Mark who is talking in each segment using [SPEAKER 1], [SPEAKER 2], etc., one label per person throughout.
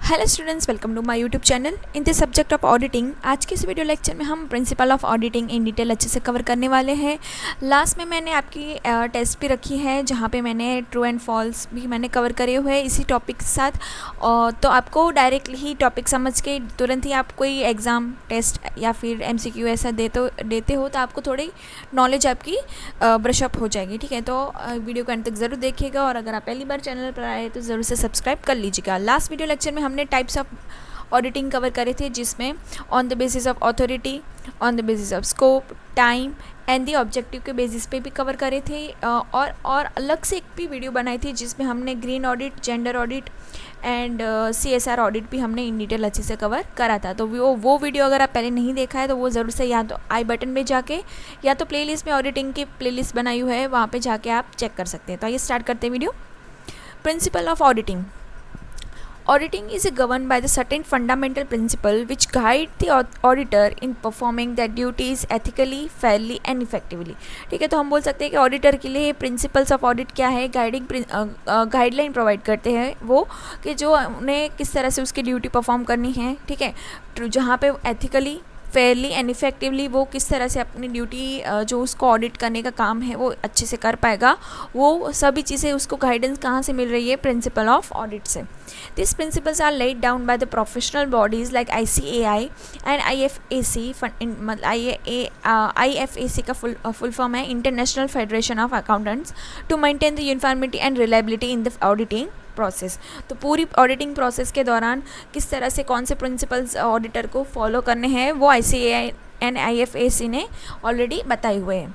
[SPEAKER 1] Hello students, welcome to my YouTube channel in the subject of auditing. आज के इस video lecture में हम principle of auditing in detail अच्छे से कवर करने वाले हैं। लास्ट में मैंने आपकी टेस्ट भी रखी है जहाँ पे मैंने ट्रू एंड फॉल्स भी मैंने कवर करे हुए हैं इसी टॉपिक के साथ। तो आपको डायरेक्टली ही टॉपिक समझ के तुरंत ही आप कोई एग्ज़ाम टेस्ट या फिर MCQ ऐसा देते हो तो आपको थोड़ी नॉलेज आपकी ब्रशअप हो जाएगी। ठीक है, तो वीडियो को अंत तक ज़रूर देखिएगा और अगर आप पहली बार चैनल पर आए तो ज़रूर से सब्सक्राइब कर लीजिएगा। लास्ट वीडियो लेक्चर में हमने टाइप्स ऑफ ऑडिटिंग कवर करे थे जिसमें on the basis of authority, on the basis of scope, time and the objective के बेसिस पे भी कवर करे थे। और अलग से एक भी वीडियो बनाई थी जिसमें हमने green audit, gender audit and CSR audit भी हमने इन डिटेल अच्छे से कवर करा था। तो वो वीडियो अगर आप पहले नहीं देखा है तो वो ज़रूर से या तो आई बटन में जाके या तो प्लेलिस्ट में ऑडिटिंग की प्लेलिस्ट बनाई हुई है वहाँ पे जाके आप चेक कर सकते हैं। तो आइए स्टार्ट करते हैं video. Principal of auditing. Auditing is governed by the certain fundamental principle which guide the auditor in performing their duties ethically, fairly and effectively। ठीक है, तो हम बोल सकते हैं कि ऑडिटर के लिए प्रिंसिपल्स ऑफ ऑडिट क्या है, गाइडलाइन प्रोवाइड करते हैं वो कि जो उन्हें किस तरह से उसकी ड्यूटी परफॉर्म करनी है। ठीक है, जहाँ पे एथिकली, फेयरली एंड इफेक्टिवली वो किस तरह से अपनी ड्यूटी जो उसको ऑडिट करने का काम है वो अच्छे से कर पाएगा, वो सभी चीज़ें उसको गाइडेंस कहाँ से मिल रही है, प्रिंसिपल ऑफ ऑडिट से। This principles are laid down by the professional bodies like ICAI and IFAC। IFAC का फुल फॉर्म है international federation of accountants to maintain the uniformity and reliability in the auditing process. तो पूरी auditing process के दौरान किस तरह से कौन से प्रिंसिपल्स ऑडिटर को फॉलो करने हैं वो ICAI एंड IFAC ने ऑलरेडी बताए हुए हैं,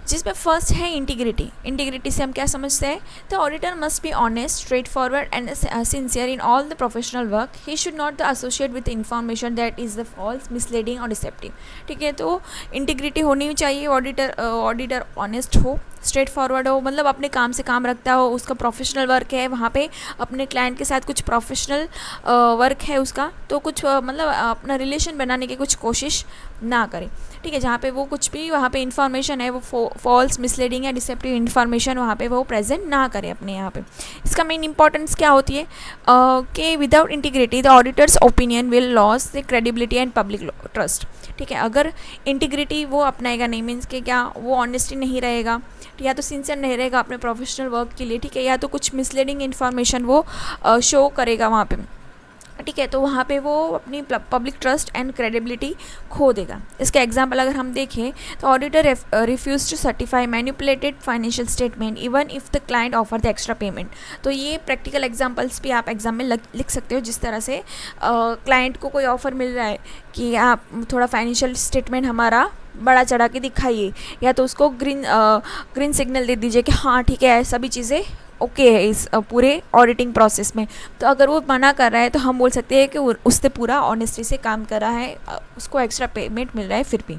[SPEAKER 1] जिसमें फर्स्ट है इंटीग्रिटी। इंटीग्रिटी से हम क्या समझते हैं, तो auditor must be honest, straightforward and sincere in all the professional work. He should not the associate with information that is the false, misleading और डिसेप्टिव। ठीक है, तो इंटीग्रिटी होनी चाहिए, ऑडिटर ऑनेस्ट हो, स्ट्रेट फॉरवर्ड हो, मतलब अपने काम से काम रखता हो, उसका प्रोफेशनल वर्क है वहाँ पे अपने क्लाइंट के साथ कुछ प्रोफेशनल वर्क है उसका, तो कुछ मतलब अपना रिलेशन बनाने की कुछ कोशिश ना करे। ठीक है, जहाँ पे वो कुछ भी वहाँ पे इंफॉर्मेशन है वो फॉल्स, मिसलीडिंग या डिसेप्टिव इंफॉर्मेशन वहाँ पे वो प्रेजेंट ना करे अपने यहाँ पे। इसका मेन इंपॉर्टेंस क्या होती है कि without integrity the auditors opinion will loss the credibility and public trust. ठीक है, अगर इंटीग्रिटी वो अपनाएगा नहीं, मीन्स कि क्या वो ऑनेस्टी नहीं रहेगा या तो सिंसियर नहीं रहेगा अपने प्रोफेशनल वर्क के लिए, ठीक है, या तो कुछ मिसलीडिंग इन्फॉर्मेशन वो शो करेगा वहाँ पे, ठीक है, तो वहाँ पे वो अपनी पब्लिक ट्रस्ट एंड क्रेडिबिलिटी खो देगा। इसका एग्जांपल अगर हम देखें तो auditor refuse to certify manipulated financial statement even if the client offer the extra payment. तो ये प्रैक्टिकल एग्जांपल्स भी आप एग्जाम में लिख सकते हो, जिस तरह से क्लाइंट को कोई ऑफ़र मिल रहा है कि आप थोड़ा फाइनेंशियल स्टेटमेंट हमारा बड़ा चढ़ा के दिखाइए, या तो उसको ग्रीन सिग्नल दे दीजिए कि हाँ ठीक है सभी चीज़ें ओके है इस पूरे ऑडिटिंग प्रोसेस में। तो अगर वो मना कर रहा है तो हम बोल सकते हैं कि उसने पूरा ऑनेस्टी से काम कर रहा है, उसको एक्स्ट्रा पेमेंट मिल रहा है फिर भी।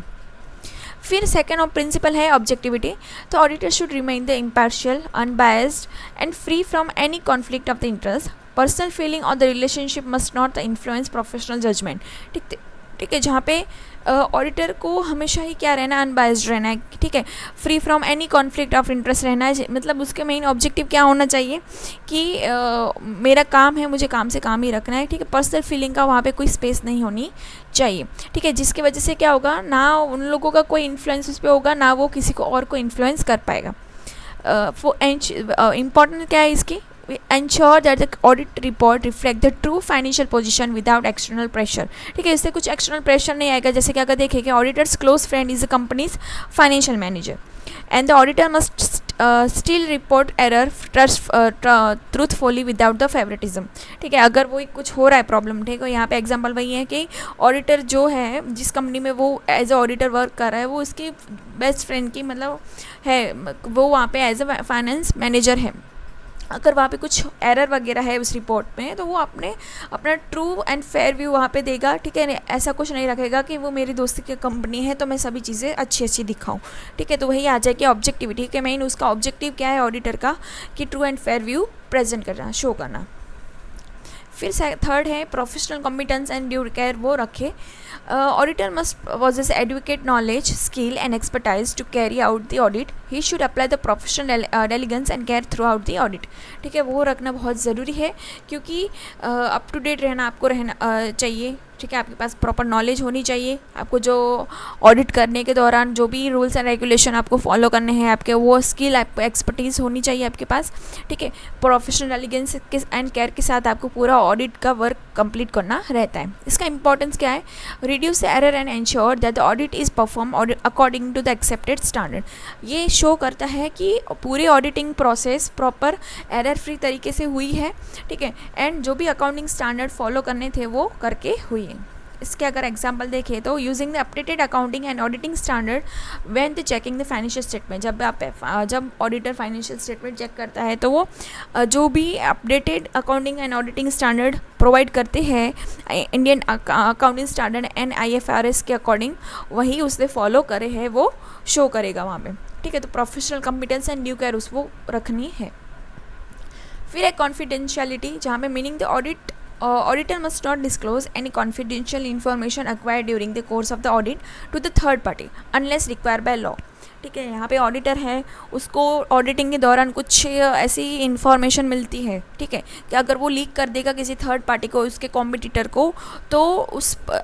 [SPEAKER 1] फिर सेकेंड ऑफ प्रिंसिपल है ऑब्जेक्टिविटी। तो auditor should remain the impartial, unbiased and free from any conflict of the interest. Personal feeling और the relationship must not the influence professional judgement. ठीक है, जहाँ पे ऑडिटर को हमेशा ही क्या रहना है, अनबायस्ड रहना है। ठीक है, free from any conflict of interest रहना है, मतलब उसके मेन ऑब्जेक्टिव क्या होना चाहिए कि मेरा काम है, मुझे काम से काम ही रखना है। ठीक है, पर्सनल फीलिंग का वहाँ पे कोई स्पेस नहीं होनी चाहिए। ठीक है, जिसकी वजह से क्या होगा, ना उन लोगों का कोई इन्फ्लुएंस उस पर होगा, ना वो किसी को और को इन्फ्लुएंस कर पाएगा। इम्पॉर्टेंट क्या है इसकी, ensure that the audit report reflect the true financial position without external pressure। ठीक है, इससे कुछ एक्सटर्नल प्रेशर नहीं आएगा। जैसे कि अगर देखें कि auditors close friend is the companies financial manager and the auditor must still report error truthfully without the favouritism. ठीक है, अगर वो कुछ हो रहा है प्रॉब्लम, ठीक है, यहाँ पे एग्जांपल वही है कि ऑडिटर जो है जिस कंपनी में वो एज अ ऑडिटर वर्क कर रहा है वो उसकी बेस्ट फ्रेंड की मतलब है, वो वहाँ पे एज अ फाइनेंस मैनेजर है। अगर वहाँ पे कुछ एरर वगैरह है उस रिपोर्ट में तो वो अपना ट्रू एंड फेयर व्यू वहाँ पे देगा। ठीक है, ऐसा कुछ नहीं रखेगा कि वो मेरी दोस्ती की कंपनी है तो मैं सभी चीज़ें अच्छी दिखाऊं। ठीक है, तो वही आ जाए कि ऑब्जेक्टिविटी के मेन उसका ऑब्जेक्टिव क्या है ऑडिटर का, कि true and fair view present करना, शो करना। फिर थर्ड है professional competence and due care वो रखे. Auditor must possess adequate knowledge, skill and expertise to carry out the audit. He should apply the professional diligence and care throughout the audit. ठीक है, वो रखना बहुत ज़रूरी है क्योंकि अप टू डेट रहना आपको रहना चाहिए. ठीक है, आपके पास प्रॉपर नॉलेज होनी चाहिए. आपको जो ऑडिट करने के दौरान जो भी रूल्स एंड रेगुलेशन आपको फॉलो करने हैं, आपके वो स्किल, आपको एक्सपर्टीज़ होनी चाहिए आपके पास. ठीक है, प्रोफेशनल एलिगेंस एंड केयर के साथ आपको पूरा ऑडिट का वर्क कंप्लीट करना रहता है. इसका इंपॉर्टेंस क्या है? Reduce error and ensure that the audit is perform according to the accepted standard. ये शो करता है कि पूरी auditing process proper error free तरीके से हुई है. ठीक है, एंड जो भी अकाउंटिंग स्टैंडर्ड फॉलो करने थे वो करके हुई है. इसके अगर एग्जांपल देखें तो using the updated accounting and auditing standard when the checking the financial statement. जब ऑडिटर फाइनेंशियल स्टेटमेंट चेक करता है तो वो जो भी updated accounting and auditing standard provide करते हैं Indian accounting standard and IFRS के अकॉर्डिंग, वही उसने फॉलो करे हैं वो शो करेगा वहाँ पे. ठीक है, तो professional competence and due care उसको रखनी है. फिर एक कॉन्फिडेंशियलिटी, जहाँ पे meaning the auditor must not disclose any confidential information acquired during the course of the audit to the third party unless required by law. ठीक है, यहाँ पे ऑडिटर है, उसको ऑडिटिंग के दौरान कुछ ऐसी इन्फॉर्मेशन मिलती है, ठीक है, कि अगर वो लीक कर देगा किसी थर्ड पार्टी को, उसके कॉम्पिटिटर को, तो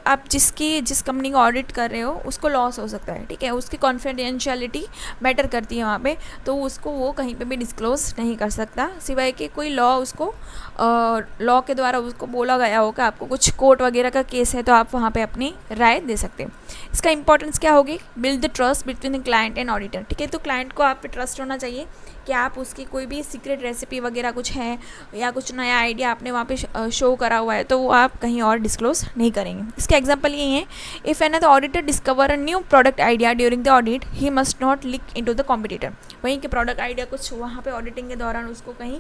[SPEAKER 1] आप जिस कंपनी को ऑडिट कर रहे हो उसको लॉस हो सकता है. ठीक है, उसकी कॉन्फिडेंशियलिटी मैटर करती है वहाँ पे, तो उसको वो कहीं पे भी डिस्क्लोज नहीं कर सकता सिवाय कि कोई लॉ के द्वारा उसको बोला गया हो कि आपको कुछ कोर्ट वगैरह का केस है तो आप वहाँ पे अपनी राय दे सकते हैं. इसका इंपॉर्टेंस क्या होगी? Build the trust between the client and auditor. ठीक है, तो क्लाइंट को आप पे ट्रस्ट होना चाहिए कि आप उसकी कोई भी सीक्रेट रेसिपी वगैरह कुछ है या कुछ नया आइडिया आपने वहाँ पे शो करा हुआ है तो वो आप कहीं और डिस्क्लोज नहीं करेंगे. इसका एग्जांपल ये है, if an the auditor discover a new product idea during the audit, he must not leak into the competitor. वहीं के प्रोडक्ट आइडिया कुछ वहाँ पे ऑडिटिंग के दौरान उसको कहीं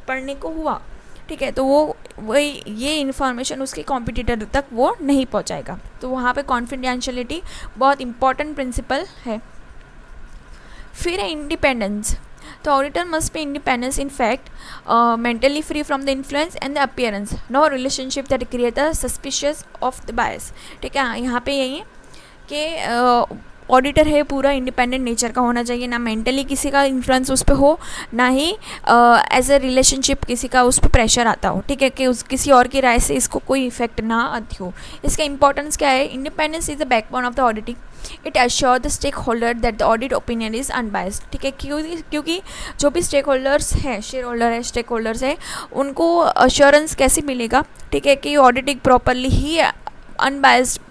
[SPEAKER 1] पढ़ने को हुआ, ठीक है, तो वही ये इन्फॉर्मेशन उसके कॉम्पिटिटर तक वो नहीं पहुंचाएगा. तो वहाँ पे कॉन्फिडेंशियलिटी बहुत इंपॉर्टेंट प्रिंसिपल है. फिर है इंडिपेंडेंस. तो auditor must be independence in fact, mentally free from the influence and the appearance, no relationship that create a suspicious of the bias. ठीक है, यहाँ पे यही है कि ऑडिटर है पूरा इंडिपेंडेंट नेचर का होना चाहिए, ना मेंटली किसी का इन्फ्लुएंस उस पर हो, ना ही एज ए रिलेशनशिप किसी का उस पर प्रेशर आता हो. ठीक है, कि किसी और की राय से इसको कोई इफेक्ट ना आती हो. इसका इंपॉर्टेंस क्या है? Independence is the backbone of the auditing. It assure the stakeholder that the audit opinion is unbiased. ठीक है, क्योंकि जो भी स्टेक होल्डर्स हैं, शेयर होल्डर है, स्टेक होल्डर्स है, उनको अश्योरेंस कैसे मिलेगा? ठीक है, कि ऑडिटिंग प्रॉपरली ही अनबायस्ड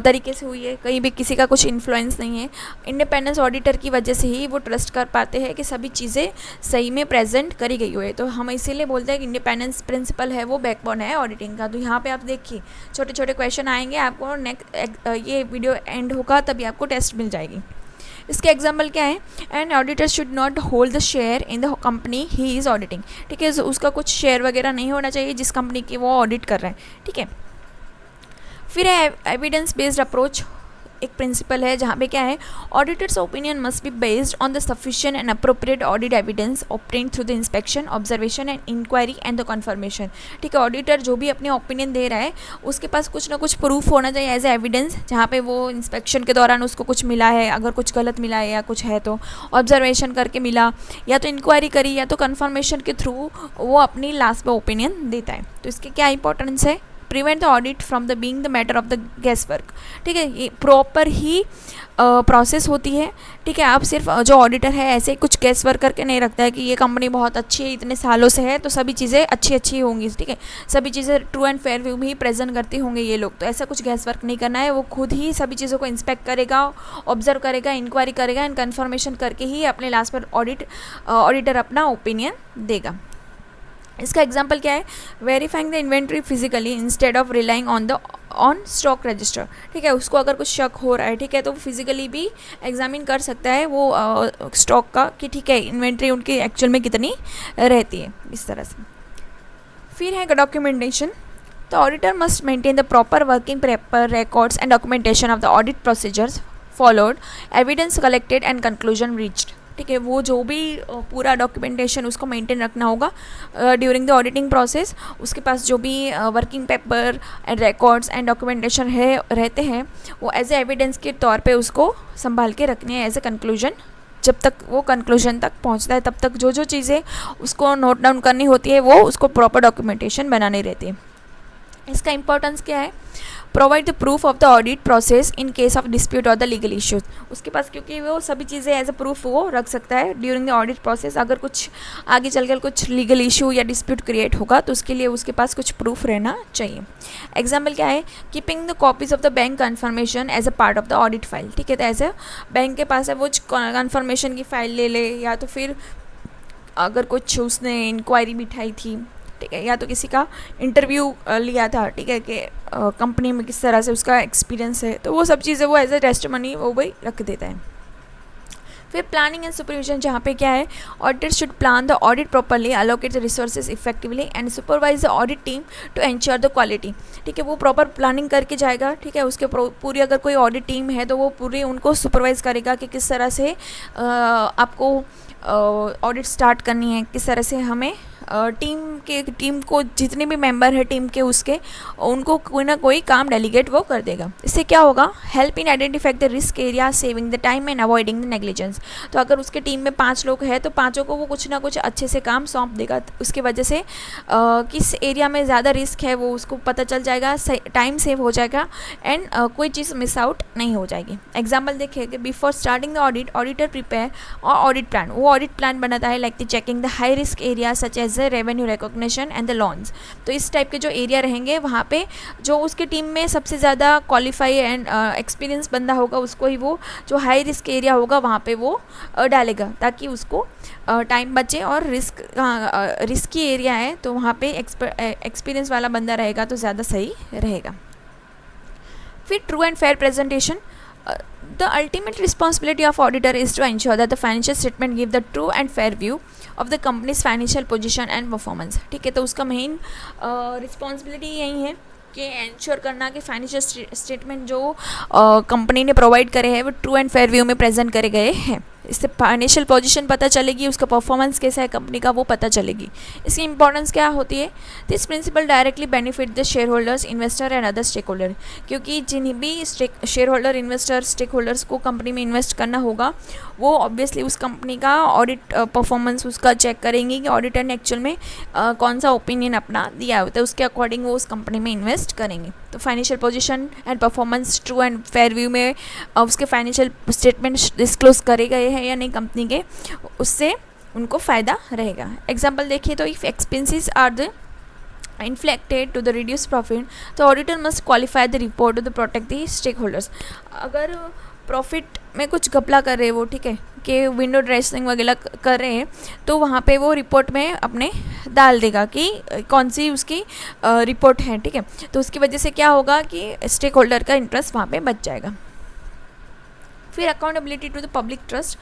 [SPEAKER 1] तरीके से हुई है, कहीं भी किसी का कुछ इन्फ्लुएंस नहीं है. इंडिपेंडेंस ऑडिटर की वजह से ही वो ट्रस्ट कर पाते हैं कि सभी चीज़ें सही में प्रेजेंट करी गई हुई है. तो हम इसीलिए बोलते हैं कि इंडिपेंडेंस प्रिंसिपल है वो बैकबोन है ऑडिटिंग का. तो यहाँ पे आप देखिए छोटे छोटे क्वेश्चन आएंगे आपको, ये वीडियो एंड होगा तभी आपको टेस्ट मिल जाएगी. इसके एग्जाम्पल क्या है? And auditor should not hold the share in the company he is auditing. ठीक है, उसका कुछ शेयर वगैरह नहीं होना चाहिए जिस कंपनी की वो ऑडिट कर रहे हैं. ठीक है, फिर है एविडेंस बेस्ड अप्रोच. एक प्रिंसिपल है जहाँ पे क्या है, auditor's opinion must be based on the sufficient and appropriate audit evidence obtained through the inspection, observation and inquiry and the confirmation. ठीक है, ऑडिटर जो भी अपनी ओपिनियन दे रहा है उसके पास कुछ ना कुछ प्रूफ होना चाहिए एज ए एविडेंस, जहाँ पे वो इंस्पेक्शन के दौरान उसको कुछ मिला है, अगर कुछ गलत मिला है या कुछ है तो ऑब्जर्वेशन करके मिला, या तो इंक्वायरी करी, या तो कन्फर्मेशन के थ्रू वो अपनी लास्ट में ओपिनियन देता है. तो इसके क्या इंपॉर्टेंस है? Prevent the audit from the being the matter of the guess work. ठीक है, ये प्रॉपर ही प्रोसेस होती है. ठीक है, आप सिर्फ जो ऑडिटर है ऐसे कुछ गेस वर्क करके नहीं रखता है कि ये कंपनी बहुत अच्छी है, इतने सालों से है तो सभी चीज़ें अच्छी होंगी. ठीक है, सभी चीज़ें ट्रू एंड फेयर व्यू में ही प्रेजेंट करते होंगे ये लोग. तो ऐसा कुछ गेस वर्क नहीं करना है. वो खुद ही सभी चीज़ों को इंस्पेक्ट करेगा, ऑब्जर्व करेगा, इंक्वायरी करेगा एंड कन्फर्मेशन करके ही अपने लास्ट पर ऑडिटर अपना ओपिनियन देगा. इसका एग्जाम्पल क्या है? Verifying the inventory physically instead of relying on stock register. ठीक है, उसको अगर कुछ शक हो रहा है, ठीक है, तो फिजिकली भी एग्जामिन कर सकता है वो स्टॉक का कि ठीक है इन्वेंट्री उनकी एक्चुअल में कितनी रहती है, इस तरह से. फिर है डॉक्यूमेंटेशन. तो auditor must maintain the proper working paper, records and documentation of the audit procedures followed, evidence collected and conclusion reached. ठीक है, वो जो भी पूरा डॉक्यूमेंटेशन उसको मेंटेन रखना होगा ड्यूरिंग द ऑडिटिंग प्रोसेस। उसके पास जो भी working paper and records and documentation रहते हैं वो एज ए एविडेंस के तौर पे उसको संभाल के रखनी है एज ए कंक्लूजन। जब तक वो कंक्लूजन तक पहुंचता है तब तक जो जो चीज़ें उसको नोट डाउन करनी होती है वो उसको प्रॉपर डॉक्यूमेंटेशन बनानी रहती है। इसका इंपॉर्टेंस क्या है? Provide the proof of the audit process in case of dispute और द लीगल इश्यूज। उसके पास क्योंकि वो सभी चीज़ें एज अ प्रूफ वो रख सकता है ड्यूरिंग द ऑडिट प्रोसेस। अगर कुछ आगे चलकर कुछ लीगल इशू या डिस्प्यूट क्रिएट होगा तो उसके लिए उसके पास कुछ प्रूफ रहना चाहिए। एग्जाम्पल क्या है? Keeping the copies of the bank confirmation as a part of the audit file. ठीक है, तो एज अ बैंक के पास है वो कन्फर्मेशन की फाइल ले ले, या तो फिर अगर कुछ उसने इंक्वायरी बिठाई थी, ठीक है, या तो किसी का इंटरव्यू लिया था, ठीक है, कि कंपनी में किस तरह से उसका एक्सपीरियंस है, तो वो सब चीज़ें वो एज ए टेस्टिमनी वो भी रख देता है। फिर प्लानिंग एंड सुपरविजन, जहाँ पे क्या है? Auditor should plan the audit properly, allocate the resources effectively and supervise the audit team to ensure the quality. ठीक है, वो प्रॉपर प्लानिंग करके जाएगा। ठीक है, उसके पूरी अगर कोई ऑडिट टीम है तो वो पूरी उनको सुपरवाइज करेगा कि किस तरह से आपको ऑडिट स्टार्ट करनी है, किस तरह से हमें टीम को जितने भी मेंबर है टीम के उसके उनको कोई ना कोई काम डेलीगेट वो कर देगा। इससे क्या होगा? Help in identify the risk area, saving the time and avoiding the negligence. तो अगर उसके टीम में 5 लोग हैं तो 5 को वो कुछ ना कुछ अच्छे से काम सौंप देगा। उसकी वजह से किस एरिया में ज़्यादा रिस्क है वो उसको पता चल जाएगा, टाइम सेव हो जाएगा एंड कोई चीज़ मिस आउट नहीं हो जाएगी। एग्जाम्पल देखिए कि before starting the audit auditor prepare और ऑडिट प्लान, वो ऑडिट प्लान बनाता है like the checking the high risk area such as revenue recognition and the loans. तो इस टाइप के जो एरिया रहेंगे वहाँ पे जो उसके टीम में सबसे ज़्यादा क्वालिफाई एंड एक्सपीरियंस बंदा होगा उसको ही वो जो हाई रिस्क एरिया होगा वहाँ पे वो डालेगा, ताकि उसको टाइम बचे और रिस्की एरिया है तो वहाँ पे एक्सपीरियंस वाला बंदा रहेगा तो ज़्यादा सही रहेगा। फिर true and fair presentation, the ultimate responsibility of auditor is to ensure that the financial statement give the true and fair view of the company's financial position and performance। ठीक है, तो उसका मेन रिस्पॉन्सिबिलिटी यही है कि ensure करना कि financial statement जो कंपनी ने प्रोवाइड करे हैं वो ट्रू एंड फेयर व्यू में प्रेजेंट करे गए हैं। इससे फाइनेंशियल पोजीशन पता चलेगी, उसका परफॉर्मेंस कैसा है कंपनी का वो पता चलेगी। इसकी इंपॉर्टेंस क्या होती है? This principle directly benefit the shareholders, investor and other stakeholder. क्योंकि जिन्हें भी shareholder, investor, stakeholders को कंपनी में इन्वेस्ट करना होगा वो ऑब्वियसली उस कंपनी का ऑडिट परफॉर्मेंस उसका चेक करेंगे कि ऑडिटर ने एक्चुअल में कौन सा ओपिनियन अपना दिया होता है, उसके अकॉर्डिंग वो उस कंपनी में इन्वेस्ट करेंगे। तो financial position and performance true and fair view में उसके फाइनेंशियल स्टेटमेंट डिस्क्लोज करे गए हैं या नहीं कंपनी के, उससे उनको फ़ायदा रहेगा। एग्जाम्पल देखिए तो if expenses are the inflected to the reduced profit, the auditor must qualify the report to protect the stakeholders। अगर प्रॉफिट में कुछ घपला कर रहे हैं वो, ठीक है, कि विंडो ड्रेसिंग वगैरह कर रहे हैं तो वहाँ पे वो रिपोर्ट में अपने डाल देगा कि कौन सी उसकी रिपोर्ट है। ठीक है, तो उसकी वजह से क्या होगा कि स्टेक होल्डर का इंटरेस्ट वहाँ पे बच जाएगा। फिर accountability to the public trust,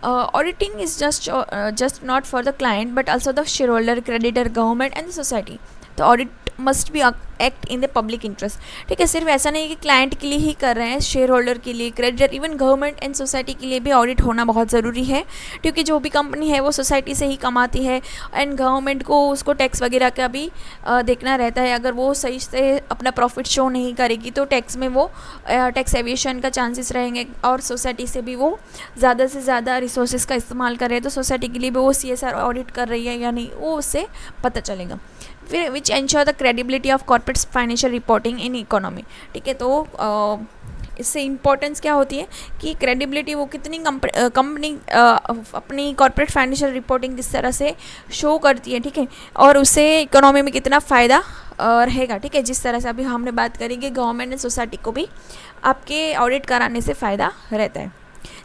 [SPEAKER 1] auditing is just not for the client but also the shareholder, creditor, government and the society। तो audit must be act in the public interest. ठीक है, सिर्फ ऐसा नहीं कि क्लाइंट के लिए ही कर रहे हैं, शेयर होल्डर के लिए, creditor, even government and society के लिए भी ऑडिट होना बहुत ज़रूरी है। क्योंकि जो भी कंपनी है वो सोसाइटी से ही कमाती है एंड गवर्नमेंट को उसको टैक्स वगैरह का भी देखना रहता है। अगर वो सही से अपना प्रॉफिट शो नहीं करेगी तो टैक्स में वो टैक्स एविएशन का चांसेस रहेंगे और सोसाइटी से भी वो ज़्यादा से ज़्यादा रिसोर्सेज का इस्तेमाल कर रहे हैं तो सोसाइटी के लिए भी वो CSR ऑडिट कर रही है या नहीं वो उससे पता चलेगा। फिर which ensure the credibility of corporate financial reporting in economy. ठीक है, तो इससे इम्पोर्टेंस क्या होती है कि क्रेडिबिलिटी वो कितनी कंपनी अपनी कॉर्पोरेट फाइनेंशियल रिपोर्टिंग किस तरह से शो करती है, ठीक है, और उससे इकोनॉमी में कितना फ़ायदा रहेगा। ठीक है, जिस तरह से अभी हमने बात करी कि गवर्नमेंट एंड सोसाइटी को भी आपके ऑडिट कराने से फ़ायदा रहता है।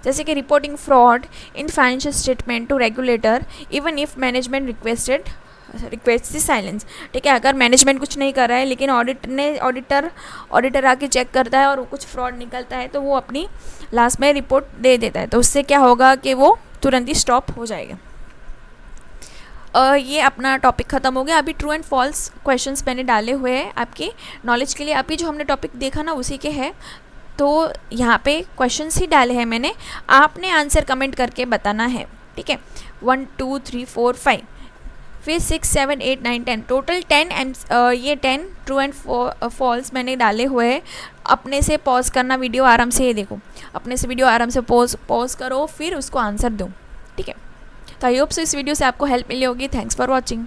[SPEAKER 1] जैसे कि reporting fraud in financial statement to regulator even if management request the silence. ठीक है, अगर मैनेजमेंट कुछ नहीं कर रहा है लेकिन ऑडिटर आके चेक करता है और वो कुछ फ्रॉड निकलता है तो वो अपनी लास्ट में रिपोर्ट दे देता है, तो उससे क्या होगा कि वो तुरंत ही स्टॉप हो जाएगा। ये अपना टॉपिक ख़त्म हो गया। अभी ट्रू एंड फॉल्स क्वेश्चंस मैंने डाले हुए हैं आपकी नॉलेज के लिए। अभी जो हमने टॉपिक देखा ना उसी के है तो यहाँ पे क्वेश्चंस ही डाले हैं मैंने, आपने आंसर कमेंट करके बताना है, ठीक है। 1 2 3 4 5, फिर 6 7 8 9 10, टोटल 10 ये 10 ट्रू एंड फॉल्स मैंने डाले हुए हैं। अपने से पॉज करना वीडियो आराम से, ये देखो अपने से वीडियो आराम से पॉज करो, फिर उसको आंसर दो, ठीक है। तो आई होप सो इस वीडियो से आपको हेल्प मिली होगी। Thanks for watching.